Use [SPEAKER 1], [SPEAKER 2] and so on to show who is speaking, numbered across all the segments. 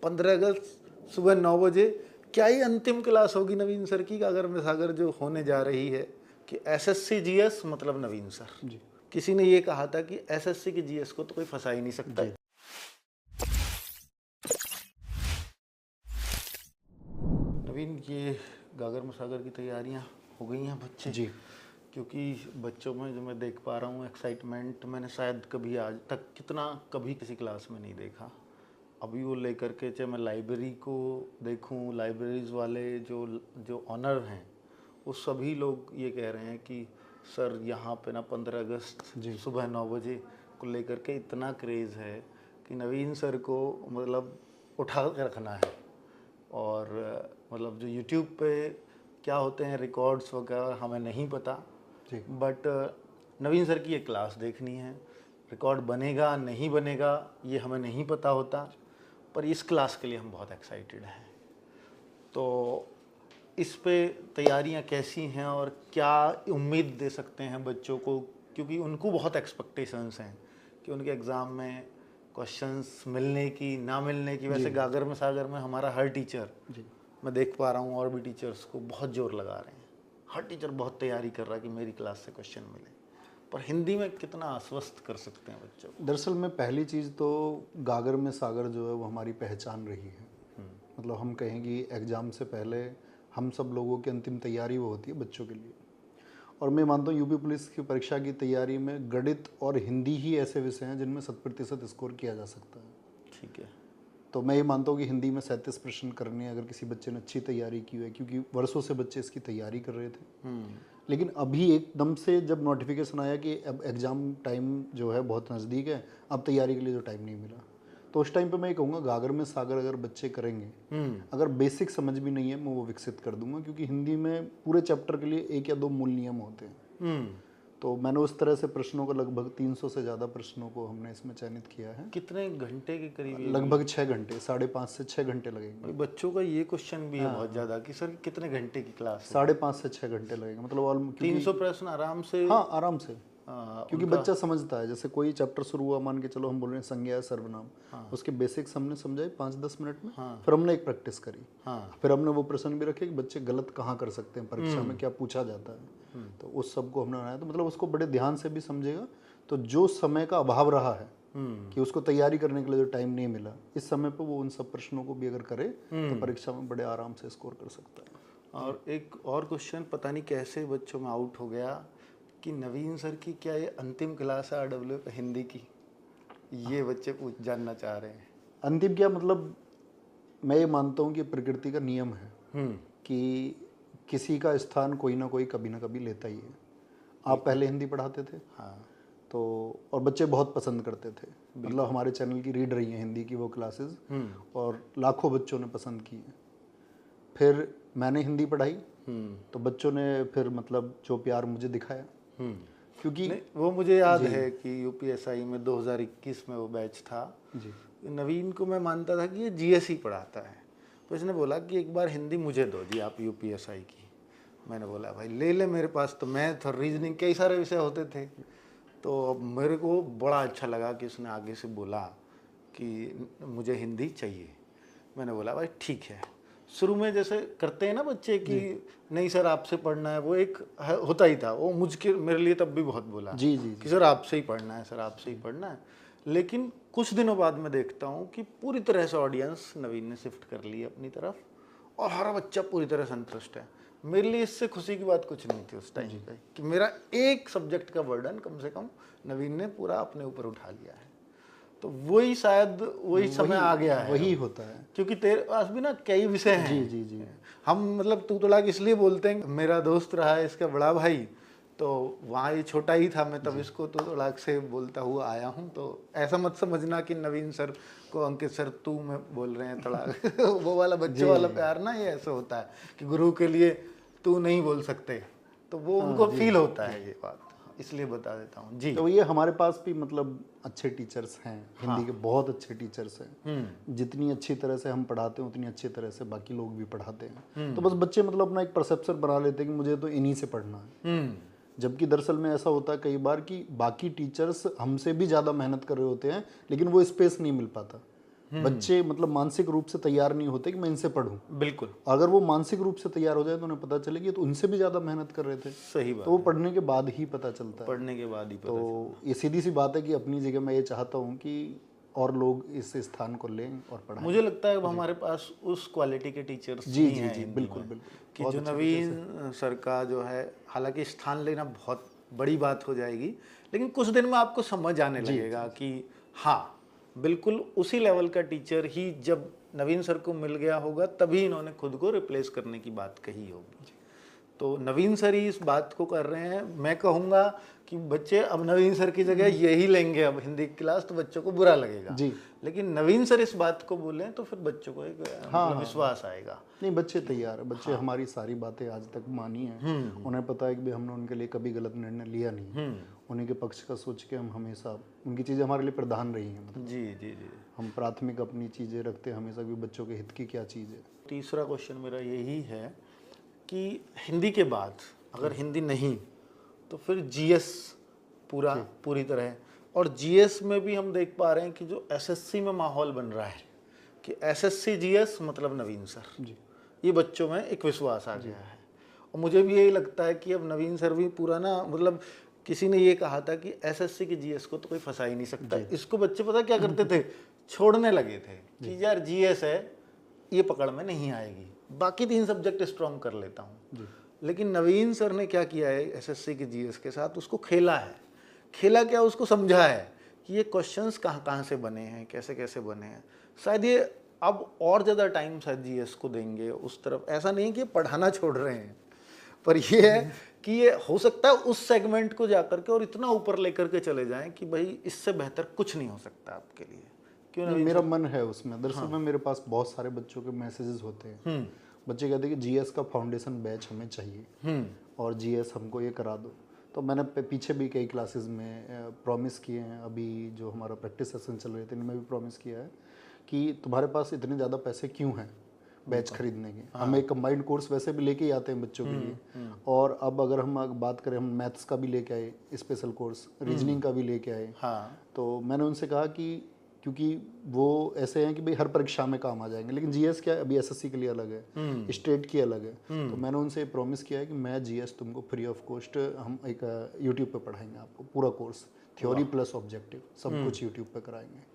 [SPEAKER 1] 15 अगस्त सुबह 9 बजे क्या ही अंतिम क्लास होगी नवीन सर की गागर में सागर जो होने जा रही है कि एसएससी जीएस मतलब नवीन सर
[SPEAKER 2] जी।
[SPEAKER 1] किसी ने ये कहा था कि एसएससी की जीएस को तो कोई फंसा ही नहीं सकता। नवीन, ये गागर में सागर की तैयारियां हो गई हैं बच्चे
[SPEAKER 2] जी।
[SPEAKER 1] क्योंकि बच्चों में जो मैं देख पा रहा हूँ एक्साइटमेंट मैंने शायद कभी आज तक कभी किसी क्लास में नहीं देखा। अभी वो लेकर के चाहे मैं लाइब्रेरी को देखूं, लाइब्रेरीज वाले जो ऑनर हैं वो सभी लोग ये कह रहे हैं कि सर यहाँ पे ना 15 अगस्त सुबह 9 बजे को लेकर के इतना क्रेज़ है कि नवीन सर को मतलब उठा कर रखना है। और मतलब जो यूट्यूब पे क्या होते हैं रिकॉर्ड्स वगैरह हमें नहीं पता, बट नवीन सर की एक क्लास देखनी है। रिकॉर्ड बनेगा नहीं बनेगा ये हमें नहीं पता होता, पर इस क्लास के लिए हम बहुत एक्साइटेड हैं। तो इस पे तैयारियां कैसी हैं और क्या उम्मीद दे सकते हैं बच्चों को, क्योंकि उनको बहुत एक्सपेक्टेशंस हैं कि उनके एग्ज़ाम में क्वेश्चंस मिलने की ना मिलने की। वैसे गागर में सागर में हमारा हर टीचर मैं देख पा रहा हूँ और भी टीचर्स को बहुत जोर लगा रहे हैं, हर टीचर बहुत तैयारी कर रहा है कि मेरी क्लास से क्वेश्चन मिले, पर हिंदी में कितना आश्वस्त कर सकते हैं बच्चों को?
[SPEAKER 2] दरअसल में पहली चीज़ तो गागर में सागर जो है वो हमारी पहचान रही है। मतलब हम कहें कि एग्ज़ाम से पहले हम सब लोगों की अंतिम तैयारी वो होती है बच्चों के लिए। और मैं मानता हूँ यूपी पुलिस की परीक्षा की तैयारी में गणित और हिंदी ही ऐसे विषय हैं जिनमें 100% स्कोर किया जा सकता है।
[SPEAKER 1] ठीक है।
[SPEAKER 2] तो मैं ये मानता हूँ कि हिंदी में 37 प्रश्न करने अगर किसी बच्चे ने अच्छी तैयारी की है, क्योंकि वर्षों से बच्चे इसकी तैयारी कर रहे थे। लेकिन अभी एकदम से जब नोटिफिकेशन आया कि अब एग्ज़ाम टाइम जो है बहुत नज़दीक है, अब तैयारी के लिए जो टाइम नहीं मिला, तो उस टाइम पे मैं ये कहूँगा गागर में सागर अगर बच्चे करेंगे, अगर बेसिक समझ भी नहीं है मैं वो विकसित कर दूंगा, क्योंकि हिंदी में पूरे चैप्टर के लिए 1 या 2 मूल नियम होते हैं। तो मैंने उस तरह से प्रश्नों को लगभग 300 से ज़्यादा प्रश्नों को हमने इसमें चयनित किया है।
[SPEAKER 1] कितने घंटे के करीब?
[SPEAKER 2] लगभग 6 घंटे, 5.5 से 6 घंटे लगेंगे।
[SPEAKER 1] बच्चों का ये क्वेश्चन भी है बहुत ज़्यादा कि सर कितने घंटे की क्लास है?
[SPEAKER 2] 5.5 से 6 घंटे लगेंगे, मतलब
[SPEAKER 1] 300 प्रश्न आराम से?
[SPEAKER 2] हाँ, आराम से। क्योंकि बच्चा समझता है, जैसे कोई चैप्टर शुरू हुआ, मान के चलो हम बोल रहे हैं संज्ञा सर्वनाम, उसके बेसिक्स हमने समझाए 5-10 मिनट में। फिर हमने एक प्रैक्टिस करी। फिर हमने वो प्रश्न भी रखे कि बच्चे गलत कहाँ कर सकते हैं, परीक्षा में क्या पूछा जाता है, तो उस सब को हमने बनाया। तो मतलब उसको बड़े ध्यान से भी समझेगा। तो जो समय का अभाव रहा है कि उसको तैयारी करने के लिए जो टाइम नहीं मिला, इस समय पर वो उन सब प्रश्नों को भी अगर करे तो परीक्षा में बड़े आराम से स्कोर कर सकता है।
[SPEAKER 1] और एक और क्वेश्चन पता नहीं कैसे बच्चों में आउट हो गया कि नवीन सर की क्या ये अंतिम क्लास है आरडब्ल्यू पे हिंदी की, ये बच्चे जानना चाह रहे हैं।
[SPEAKER 2] अंतिम क्या मतलब, मैं ये मानता हूँ कि प्रकृति का नियम है कि किसी का स्थान कोई ना कोई कभी ना कभी लेता ही है। आप पहले हिंदी पढ़ाते थे,
[SPEAKER 1] हाँ,
[SPEAKER 2] तो और बच्चे बहुत पसंद करते थे। मतलब हमारे चैनल की रीड रही है हिंदी की वो क्लासेस, और लाखों बच्चों ने पसंद की है। फिर मैंने हिंदी पढ़ाई तो बच्चों ने फिर मतलब जो प्यार मुझे दिखाया, क्योंकि
[SPEAKER 1] वो मुझे याद है कि यूपीएसआई में 2021 में वो बैच था
[SPEAKER 2] जी।
[SPEAKER 1] नवीन को मैं मानता था कि ये जीएसई पढ़ाता है, तो इसने बोला कि एक बार हिंदी मुझे दो जी आप यूपीएसआई की। मैंने बोला भाई ले ले, मेरे पास तो मैथ और रीजनिंग कई सारे विषय होते थे। तो मेरे को बड़ा अच्छा लगा कि उसने आगे से बोला कि मुझे हिंदी चाहिए। मैंने बोला भाई ठीक है। शुरू में जैसे करते हैं ना बच्चे कि नहीं सर आपसे पढ़ना है, वो एक होता ही था। वो मेरे लिए तब भी बहुत बोला कि सर आपसे ही पढ़ना है, सर आपसे ही पढ़ना है। लेकिन कुछ दिनों बाद मैं देखता हूँ कि पूरी तरह से ऑडियंस नवीन ने शिफ्ट कर ली अपनी तरफ और हर बच्चा पूरी तरह संतुष्ट है। मेरे लिए इससे खुशी की बात कुछ नहीं थी उस टाइम पे कि मेरा एक सब्जेक्ट का बर्डन कम से कम नवीन ने पूरा अपने ऊपर उठा लिया है। तो वही शायद वही समय आ गया है,
[SPEAKER 2] वही होता है,
[SPEAKER 1] क्योंकि तेरे पास भी ना कई विषय हैं।
[SPEAKER 2] जी।
[SPEAKER 1] हम मतलब तू तड़ाक इसलिए बोलते हैं, मेरा दोस्त रहा है इसका बड़ा भाई, तो वहाँ ये छोटा ही था, मैं तब इसको तो तड़ाक से बोलता हुआ आया हूँ। तो ऐसा मत समझना कि नवीन सर को अंकित सर तू में बोल रहे हैं तड़ाक वो वाला बच्चों वाला प्यार ना, ये ऐसा होता है कि गुरु के लिए तू नहीं बोल सकते, तो वो उनको फील होता है ये बात, इसलिए बता देता हूँ जी।
[SPEAKER 2] तो ये हमारे पास भी मतलब अच्छे टीचर्स हैं, हिंदी के बहुत अच्छे टीचर्स हैं। जितनी अच्छी तरह से हम पढ़ाते हैं उतनी अच्छी तरह से बाकी लोग भी पढ़ाते हैं। तो बस बच्चे मतलब अपना एक परसेप्शन बना लेते हैं कि मुझे तो इन्हीं से पढ़ना है। जबकि दरअसल में ऐसा होता है कई बार कि बाकी टीचर्स हमसे भी ज़्यादा मेहनत कर रहे होते हैं, लेकिन वो स्पेस नहीं मिल पाता। बच्चे मतलब मानसिक रूप से तैयार नहीं होते कि मैं इनसे पढूं।
[SPEAKER 1] बिल्कुल
[SPEAKER 2] अगर वो मानसिक रूप से तैयार हो जाए तो उन्हें पता चले कि ये तो उनसे भी ज़्यादा मेहनत कर रहे थे।
[SPEAKER 1] सही बात
[SPEAKER 2] तो वो पढ़ने के बाद ही पता चलता है।
[SPEAKER 1] पढ़ने के बाद ही पता
[SPEAKER 2] तो ये सीधी सी बात है कि अपनी जगह मैं ये चाहता हूँ कि और लोग इस स्थान को लें और पढ़ाएं।
[SPEAKER 1] मुझे लगता है अब हमारे पास उस क्वालिटी के टीचर्स
[SPEAKER 2] जी
[SPEAKER 1] नहीं
[SPEAKER 2] जी
[SPEAKER 1] हैं
[SPEAKER 2] जी
[SPEAKER 1] हिंदी
[SPEAKER 2] बिल्कुल
[SPEAKER 1] में,
[SPEAKER 2] बिल्कुल।
[SPEAKER 1] कि जो नवीन सर का जो है, हालांकि स्थान लेना बहुत बड़ी बात हो जाएगी, लेकिन कुछ दिन में आपको समझ आने लगेगा कि हाँ बिल्कुल उसी लेवल का टीचर ही जब नवीन सर को मिल गया होगा तभी इन्होंने खुद को रिप्लेस करने की बात कही होगी। तो नवीन सर ही इस बात को कर रहे हैं। मैं कहूँगा कि बच्चे अब नवीन सर की जगह यही लेंगे अब हिंदी क्लास, तो बच्चों को बुरा लगेगा
[SPEAKER 2] जी।
[SPEAKER 1] लेकिन नवीन सर इस बात को बोलें तो फिर बच्चों को एक मतलब विश्वास आएगा।
[SPEAKER 2] नहीं, बच्चे तैयार है। बच्चे हमारी सारी बातें आज तक मानी हैं। उन्हें पता है कि भाई हमने उनके लिए कभी गलत निर्णय लिया नहीं। उन्हीं के पक्ष का सोच के हम हमेशा, उनकी चीज़ें हमारे लिए प्रधान रही हैं। मतलब
[SPEAKER 1] जी जी जी,
[SPEAKER 2] हम प्राथमिक अपनी चीज़ें रखते हैं हमेशा कि बच्चों के हित की क्या चीज़ है।
[SPEAKER 1] तीसरा क्वेश्चन मेरा यही है कि हिंदी के बाद अगर हिंदी नहीं तो फिर जीएस पूरी तरह है, और जीएस में भी हम देख पा रहे हैं कि जो एसएससी में माहौल बन रहा है कि एसएससी जीएस मतलब नवीन सर, ये बच्चों में एक विश्वास आ गया है। और मुझे भी यही लगता है कि अब नवीन सर भी पूरा ना, मतलब किसी ने ये कहा था कि एसएससी की जीएस को तो कोई फंसा ही नहीं सकता। इसको बच्चे पता क्या करते थे, छोड़ने लगे थे कि यार जीएस है ये पकड़ में नहीं आएगी, बाकी 3 सब्जेक्ट स्ट्रॉन्ग कर लेता हूँ। लेकिन नवीन सर ने क्या किया है एसएससी की जीएस के साथ, उसको खेला है। खेला क्या, उसको समझा है कि ये क्वेश्चंस कहाँ कहाँ से बने हैं, कैसे कैसे बने हैं। शायद ये अब और ज़्यादा टाइम शायद जीएस को देंगे उस तरफ। ऐसा नहीं कि पढ़ाना छोड़ रहे हैं, पर ये है कि ये हो सकता है उस सेगमेंट को जाकर के और इतना ऊपर लेकर के चले जाएं कि भाई इससे बेहतर कुछ नहीं हो सकता आपके लिए। क्यों
[SPEAKER 2] नहीं, मेरा मन है उसमें। दरअसल में मेरे पास बहुत सारे बच्चों के मैसेजेस होते हैं। बच्चे कहते हैं कि जीएस का फाउंडेशन बैच हमें चाहिए और जीएस हमको ये करा दो। तो मैंने पीछे भी कई क्लासेस में प्रॉमिस किए हैं। अभी जो हमारा प्रैक्टिस सेशन चल रहे थे इनमें भी प्रॉमिस किया है कि तुम्हारे पास इतने ज़्यादा पैसे क्यों हैं बैच खरीदने के। हम एक कंबाइंड कोर्स वैसे भी लेके ही आते हैं बच्चों के लिए, और अब अगर हम बात करें, हम मैथ्स का भी लेके आए स्पेशल कोर्स, रीजनिंग का भी लेके आए। तो मैंने उनसे कहा कि क्योंकि वो ऐसे हैं कि भाई हर परीक्षा में काम आ जाएंगे, लेकिन जीएस क्या है, अभी एसएससी के लिए अलग है, स्टेट की अलग है। तो मैंने उनसे प्रॉमिस किया है कि मैं जीएस तुमको फ्री ऑफ कॉस्ट हम एक यूट्यूब पे पढ़ाएंगे आपको, पूरा कोर्स थ्योरी प्लस ऑब्जेक्टिव सब कुछ यूट्यूब पे कराएंगे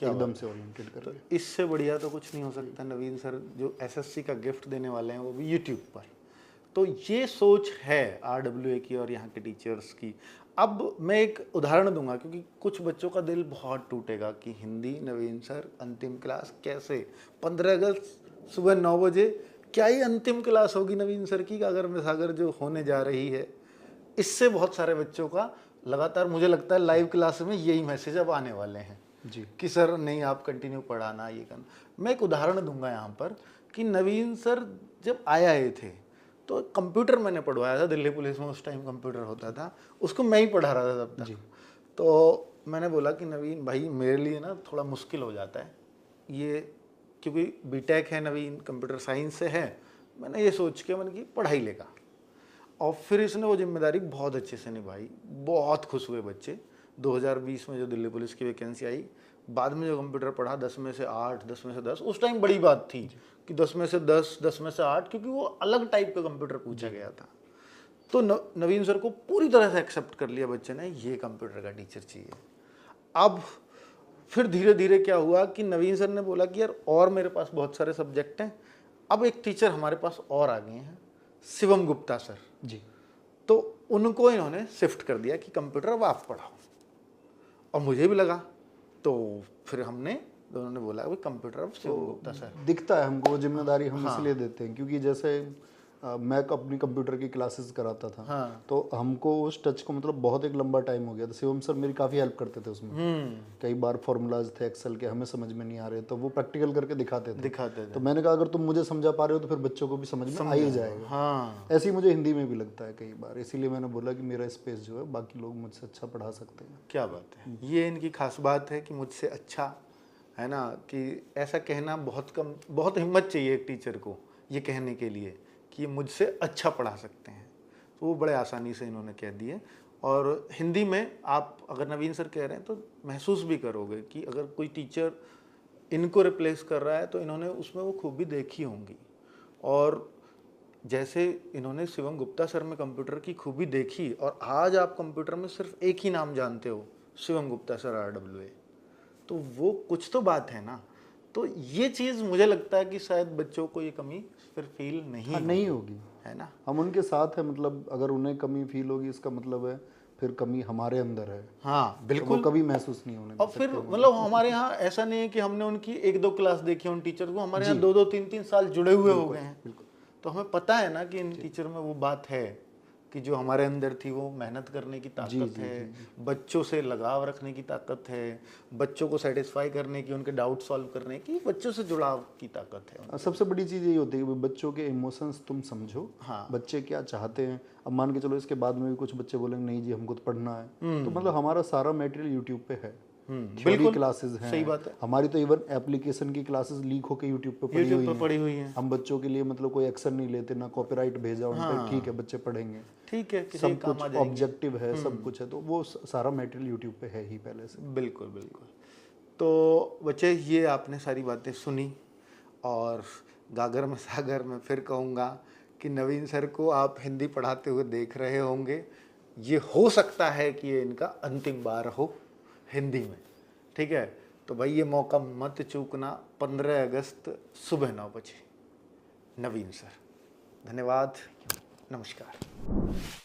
[SPEAKER 2] एकदम से ओरिएंटेड करके।
[SPEAKER 1] तो इससे बढ़िया तो कुछ नहीं हो सकता। नवीन सर जो एसएससी का गिफ्ट देने वाले हैं वो भी यूट्यूब पर। तो ये सोच है आरडब्ल्यूए की और यहाँ के टीचर्स की। अब मैं एक उदाहरण दूंगा क्योंकि कुछ बच्चों का दिल बहुत टूटेगा कि हिंदी नवीन सर अंतिम क्लास कैसे, 15 अगस्त सुबह 9 बजे क्या ही अंतिम क्लास होगी नवीन सर की अगर जो होने जा रही है। इससे बहुत सारे बच्चों का लगातार मुझे लगता है लाइव क्लास में यही मैसेज अब आने वाले हैं
[SPEAKER 2] जी
[SPEAKER 1] कि सर नहीं आप कंटिन्यू पढ़ाना, ये करना। मैं एक उदाहरण दूंगा यहाँ पर कि नवीन सर जब आए थे तो कंप्यूटर मैंने पढ़वाया था दिल्ली पुलिस में, उस टाइम कंप्यूटर होता था, उसको मैं ही पढ़ा रहा था तब तक। तो मैंने बोला कि नवीन भाई मेरे लिए ना थोड़ा मुश्किल हो जाता है ये, क्योंकि बीटेक है नवीन, कंप्यूटर साइंस से है। मैंने ये सोच के मैंने की पढ़ाई लेगा, और फिर इसने वो जिम्मेदारी बहुत अच्छे से निभाई। बहुत खुश हुए बच्चे। 2020 में जो दिल्ली पुलिस की वैकेंसी आई, बाद में जो कंप्यूटर पढ़ा 10 में से 8, 10 में से 10, उस टाइम बड़ी बात थी कि 10 में से 10, 10 में से 8, क्योंकि वो अलग टाइप का कंप्यूटर पूछा गया था। तो नवीन सर को पूरी तरह से एक्सेप्ट कर लिया बच्चे ने, ये कंप्यूटर का टीचर चाहिए। अब फिर धीरे धीरे क्या हुआ कि नवीन सर ने बोला कि यार और मेरे पास बहुत सारे सब्जेक्ट हैं, अब एक टीचर हमारे पास और आ गए हैं, शिवम गुप्ता सर
[SPEAKER 2] जी।
[SPEAKER 1] तो उनको इन्होंने शिफ्ट कर दिया कि कंप्यूटर अब आप पढ़ाओ। और मुझे भी लगा, तो फिर हमने दोनों ने बोला कि कंप्यूटर अब शिवम गुप्ता सर।
[SPEAKER 2] दिखता है हमको वो जिम्मेदारी हम इसलिए देते हैं क्योंकि जैसे मैं अपनी कंप्यूटर की क्लासेस कराता था। तो हमको उस टच को मतलब बहुत एक लंबा टाइम हो गया था। शिवम सर मेरी काफ़ी हेल्प करते थे उसमें। कई बार फॉर्मूलाज थे एक्सेल के हमें समझ में नहीं आ रहे, तो वो प्रैक्टिकल करके दिखाते थे। तो मैंने कहा अगर तुम मुझे समझा पा रहे हो तो फिर बच्चों को भी समझ में आ ही जाएगा। ऐसे ही मुझे हिंदी में भी लगता है कई बार, इसीलिए मैंने बोला कि मेरा स्पेस जो है बाकी लोग मुझसे अच्छा पढ़ा सकते हैं।
[SPEAKER 1] क्या बात है, ये इनकी खास बात है कि मुझसे अच्छा, है ना, कि ऐसा कहना बहुत कम, बहुत हिम्मत चाहिए एक टीचर को ये कहने के लिए कि मुझसे अच्छा पढ़ा सकते हैं। तो वो बड़े आसानी से इन्होंने कह दिए। और हिंदी में आप अगर नवीन सर कह रहे हैं तो महसूस भी करोगे कि अगर कोई टीचर इनको रिप्लेस कर रहा है, तो इन्होंने उसमें वो खूबी देखी होंगी। और जैसे इन्होंने शिवम गुप्ता सर में कंप्यूटर की खूबी देखी, और आज आप कंप्यूटर में सिर्फ एक ही नाम जानते हो, शिवम गुप्ता सर RWA, तो वो कुछ तो बात है ना। तो ये चीज़ मुझे लगता है कि शायद बच्चों को ये कमी फिर फील नहीं
[SPEAKER 2] हाँ, नहीं होगी,
[SPEAKER 1] है ना।
[SPEAKER 2] हम उनके साथ है, मतलब अगर उन्हें कमी फील होगी इसका मतलब है फिर कमी हमारे अंदर है।
[SPEAKER 1] हाँ
[SPEAKER 2] तो
[SPEAKER 1] बिल्कुल।
[SPEAKER 2] वो कभी महसूस नहीं होने
[SPEAKER 1] और
[SPEAKER 2] दे
[SPEAKER 1] फिर
[SPEAKER 2] सकते हम।
[SPEAKER 1] मतलब हमारे यहाँ ऐसा नहीं है कि हमने उनकी 1-2 क्लास देखी उन टीचर को, हमारे यहाँ
[SPEAKER 2] जी।
[SPEAKER 1] 2-2 3-3 साल जुड़े हुए हो गए हैं।
[SPEAKER 2] बिल्कुल।
[SPEAKER 1] तो हमें पता है ना कि इन टीचर में वो बात है कि जो हमारे अंदर थी, वो मेहनत करने की ताकत है, बच्चों से लगाव रखने की ताकत है, बच्चों को सेटिस्फाई करने की, उनके डाउट सॉल्व करने की, बच्चों से जुड़ाव की ताकत है।
[SPEAKER 2] सबसे बड़ी चीज़ यही होती है कि बच्चों के इमोशंस तुम समझो।
[SPEAKER 1] हाँ।
[SPEAKER 2] बच्चे क्या चाहते हैं। अब मान के चलो इसके बाद में भी कुछ बच्चे बोलेंगे नहीं जी हमको तो पढ़ना है, तो मतलब हमारा सारा मटेरियल यूट्यूब पे है। थ्योरी
[SPEAKER 1] बिल्कुल
[SPEAKER 2] क्लासेस हैं,
[SPEAKER 1] सही बात है।
[SPEAKER 2] हमारी तो इवन एप्लीकेशन की क्लासेस लीक होकर यूट्यूब पे पड़ी हुई हैं।
[SPEAKER 1] पड़ी हुई है।
[SPEAKER 2] हम बच्चों के लिए मतलब कोई एक्शन नहीं लेते, ना कॉपीराइट भेजा उन पे, ठीक है बच्चे पढ़ेंगे,
[SPEAKER 1] ठीक है, किसी
[SPEAKER 2] सब
[SPEAKER 1] काम
[SPEAKER 2] कुछ
[SPEAKER 1] आ जाएंगे।
[SPEAKER 2] ऑब्जेक्टिव है, सब कुछ है, तो वो सारा मटेरियल यूट्यूब पे है ही पहले से।
[SPEAKER 1] बिल्कुल बिल्कुल। तो बच्चे, ये आपने सारी बातें सुनी, और गागर में सागर में फिर कहूँगा कि नवीन सर को आप हिंदी पढ़ाते हुए देख रहे होंगे। ये हो सकता है कि ये इनका अंतिम बार हो हिंदी में, ठीक है। तो भाई ये मौका मत चूकना, 15 अगस्त सुबह 9 बजे। नवीन सर, धन्यवाद, नमस्कार।